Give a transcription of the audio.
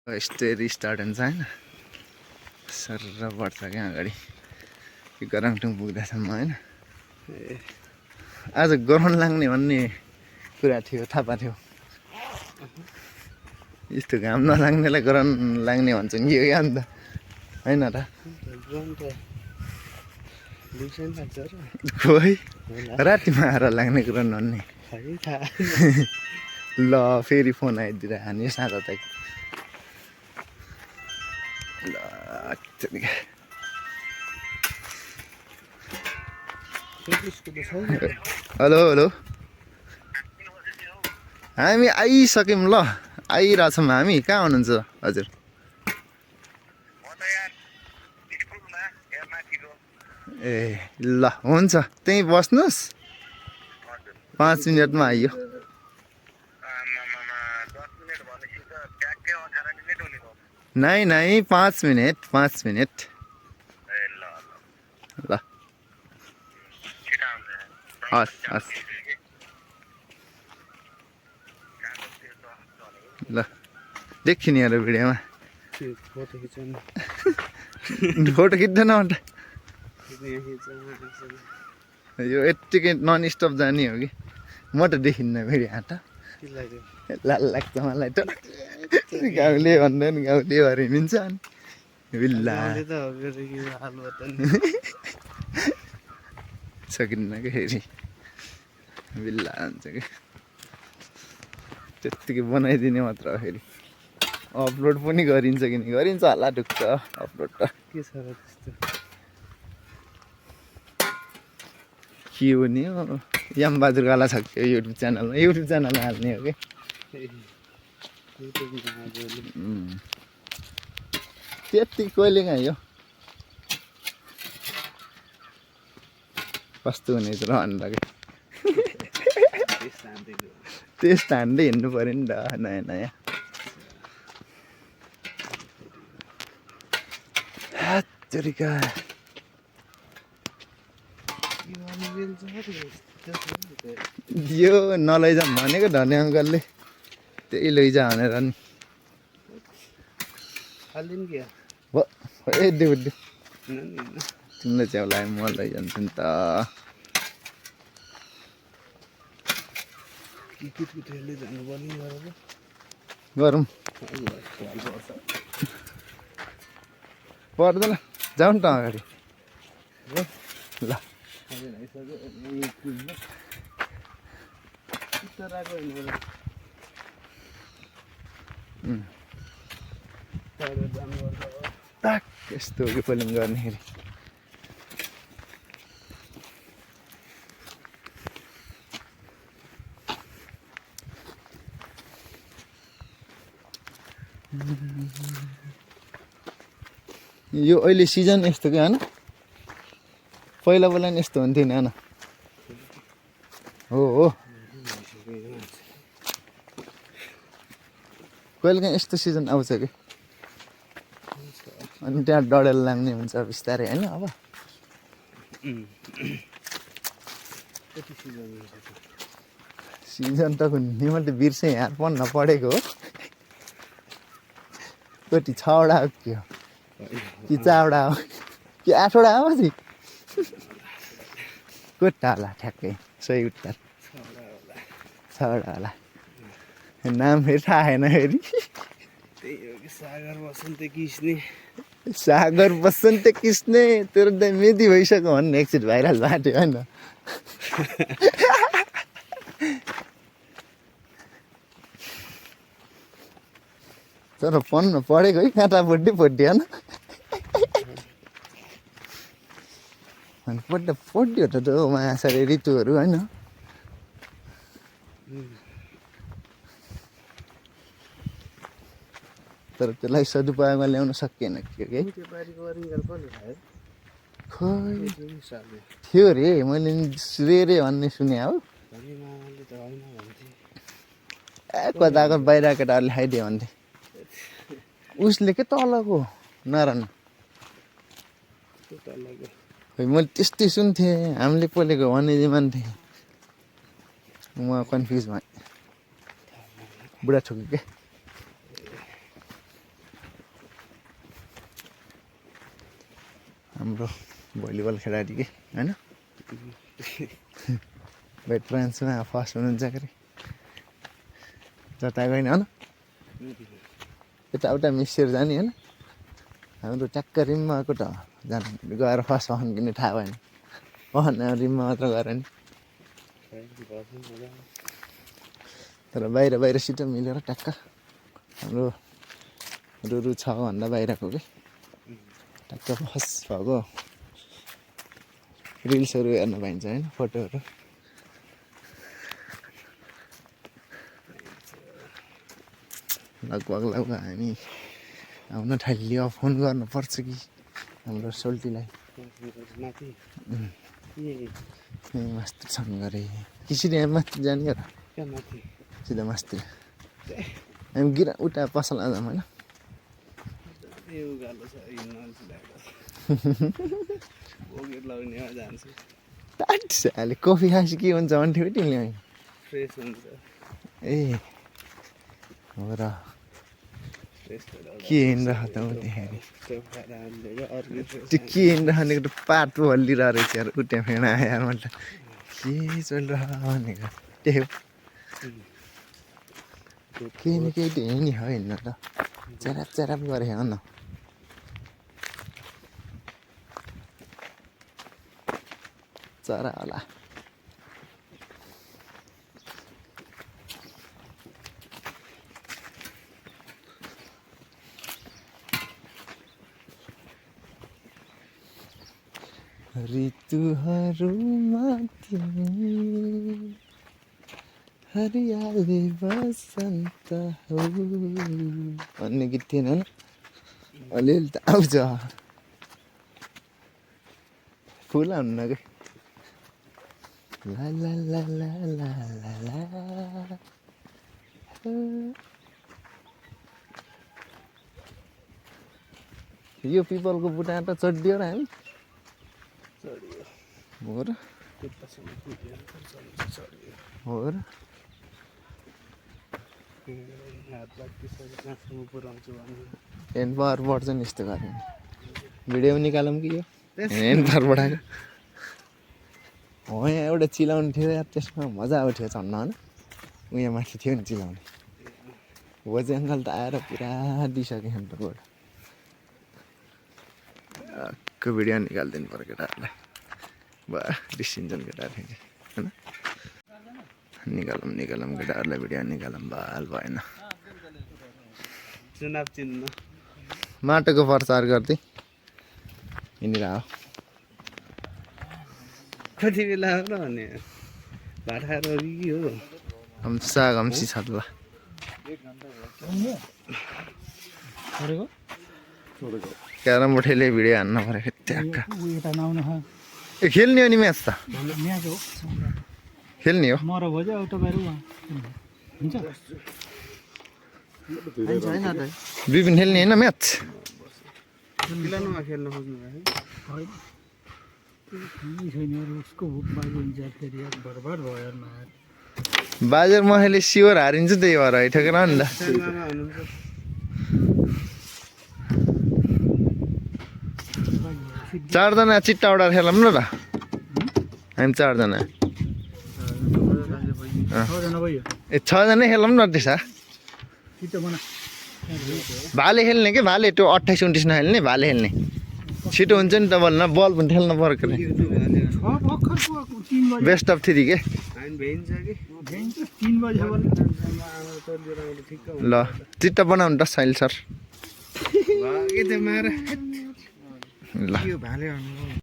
यस्तै रिस्टार्ट हुन्छ होइन सरर बढ्छ क्या अगाडि गराङटुङ पुग्दासम्म होइन आज गराउन लाग्ने भन्ने कुरा थियो थाहा पाएको थियो यस्तो घाम नलाग्नेलाई गराउन लाग्ने भन्छन् कि क्या अन्त होइन र खोइ रातिमा आएर लाग्ने कुरा भन्ने ल फेरि फोन आइदिएर हाने साँझ त ल हेलो हेलो हामी आइसक्यौँ ल आइरहेछौँ हामी कहाँ हुनुहुन्छ हजुर ए ल हुन्छ त्यहीँ बस्नुहोस् 5 मिनटमा आइयो नहीं नहीं 5 मिनट 5 मिनट ल हस् हस् ल देखियो नि यार भिडियोमा फोटो खिच्दैन अन्त यो यत्तिकै नन स्टप जाने हो कि म त देखिन्न फेरि हात लाल लाग्छ मलाई त गाउँले भन्दैन गाउँले भएर हिँडिन्छ अनि बिल्ला सकिन्न कि फेरि बिल्ला हुन्छ कि त्यत्तिकै बनाइदिने मात्र हो फेरि अपलोड पनि गरिन्छ कि नि गरिन्छ होला ढुक्क अपलोड त के छ र त्यस्तो के हो नि हो यामबहादुर गाला छ युट्युब च्यानलमा हाल्ने हो कि त्यति कहिले कहाँ यो कस्तो हुने रहन लाग्यो त्यस हान्दै हिँड्नु पऱ्यो नि त नयाँ नयाँ हातरिका यो नलैजाऊँ भनेको धनी अङ्कलले त्यही लैजा भनेर नि ए देऊ तिमीलाई च्याउ लाग्यो म लैजान्छु नि त गरौँ पर्दैन जाउँ न त अगाडि ल यस्तो हो कि फिल्म गर्नेखेरि यो अहिले सिजन यस्तो क्या होइन पहिला पहिला नि यस्तो हुन्थ्यो नि होइन हो हो कहिले काहीँ यस्तो सिजन आउँछ कि अनि त्यहाँ डडेल लाग्ने हुन्छ बिस्तारै होइन अब सिजन त कुनै मैले त बिर्सेँ यहाँ पढ्न पढेको हो कति 6वटा हो के हो कि 4वटा हो कि 8वटा हो पछि कता होला ठ्याक्कै सही उत्तर 6वटा होला नाम फेरि थाहा आएन फेरि सागर बसन्त किस्ने तेरो त मेदी भइसक्यो भन्ने एकचोटि भाइरल भएको थियो होइन तर पढ्नु पढेको है काँटापट्टि पट्टि होइन पढ्यो त महासारे ऋतुहरू होइन तर त्यसलाई सदुपयोगमा ल्याउन सकिएन खोइ थियो रे मैले रे भन्ने सुने हो कताको बाहिर केटाहरूले खाइदियो भन्थे उसले के तलको नारायण खै मैले त्यस्तै सुन्थेँ हामीले पोलेको भने मान्थे म कन्फ्युज भएँ बुढा छोकी के हाम्रो भलिबल खेलाडी के होइन वेट फ्रान्समा फर्स्ट हुनुहुन्छ के अरे जता गएन होइन यताउता मिसेर जाने होइन हाम्रो ट्याक्क रिममा आएको त जानु गएर फर्स्ट वाहन किन्ने थाहा भएन वाहन रिममा मात्र गएर नि तर बाहिर सिट मिलेर ट्याक्क हाम्रो रुरु छ भन्दा बाहिरको के ट्याक्क फर्स्ट भएको रिल्सहरू हेर्न पाइन्छ होइन फोटोहरू लगभग हामी आउन थालियो फोन गर्नुपर्छ कि हाम्रो सोल्टीलाई मास्टरसँग गरे किसिरी माथि जाने र सिधा मास्तिर हामी गिरा उता पसल जाऊँ होइन अहिले कफी खाएपछि के हुन्छ भन्थ्यो तिमीले फ्रेस हुन्छ ए हो र के हिँडिरह त उठ्दाखेरि त्यो के हिँडिरहनेको त पात पो हल्लिरहेको रहेछ यार उठ्या फेणा यार मतलब के चलिरह भनेको त्यही केही न केही त हिँड्ने हो हिँड्न त चराप गरे हो न चरा होला ऋतुहरूमा तिमी हरियाली बसन्त हो भन्ने गीत थिएन होइन अलिअलि त आउँछ फुल हुन्न कि ला ला ला ला ला ला ला यो पिपलको बुट्टा त चढिदियो र हामी हो र हो र ह्यान्ड पावर बढ्छ नि यस्तो गर्ने भिडियो निकालौँ कि यो ह्यान्ड पावर बढाएको हो यहाँ एउटा चिलाउने थियो यार त्यसमा मजा आउँथ्यो चढ्न होइन उयो माथि थियो नि चिलाउने वजे अङ्कल त आएर पुरा दिइसक्यो ह्यान्ड पावरबाट को भिडियो निकालिदिनु पऱ्यो केटाहरूलाई डिस्टिन्छन् केटाहरू होइन निकालौँ केटाहरूलाई भिडियो निकालौँ बाल भएन चुनाव चिन्ह माटोको प्रचार गर्दै हिँडेर हो कति बेला हो र भने भाटाहरू कि हो हम्सा हम्सी छल्ला क्यारम बोर्डले भिडियो हान्न पऱ्यो ट्याक्क ए खेल्ने हो नि म्याच त खेल्ने हो विपिन खेल्ने होइन म्याच खेल्नुमा खेल्न खोज्नु बाजेर मखेले स्योर हारिन्छ त्यही भएर ठेकेर नि त चारजना चिट्टा उडाएर खेलौँ न त हामी चारजना ए छजना खेलौँ न त्यसो भाले खेल्ने के भाले त्यो 28-29 नखेल्ने भाले खेल्ने छिटो हुन्छ नि त बल बल पनि खेल्नु पर्यो बेस्ट अफ 3 के ल चिट्टा बनाउनु त साइल सर ल